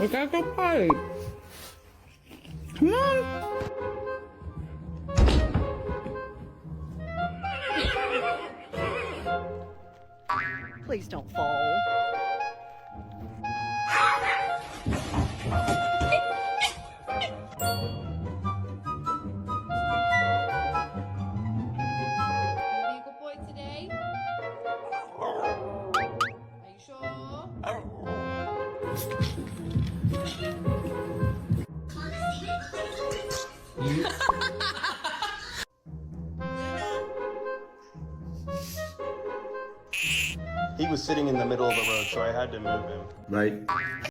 We gotta go play. Come on. Please don't fall. Be a good boy today. Are you sure? He was sitting in the middle of the road, so I had to move him. Right.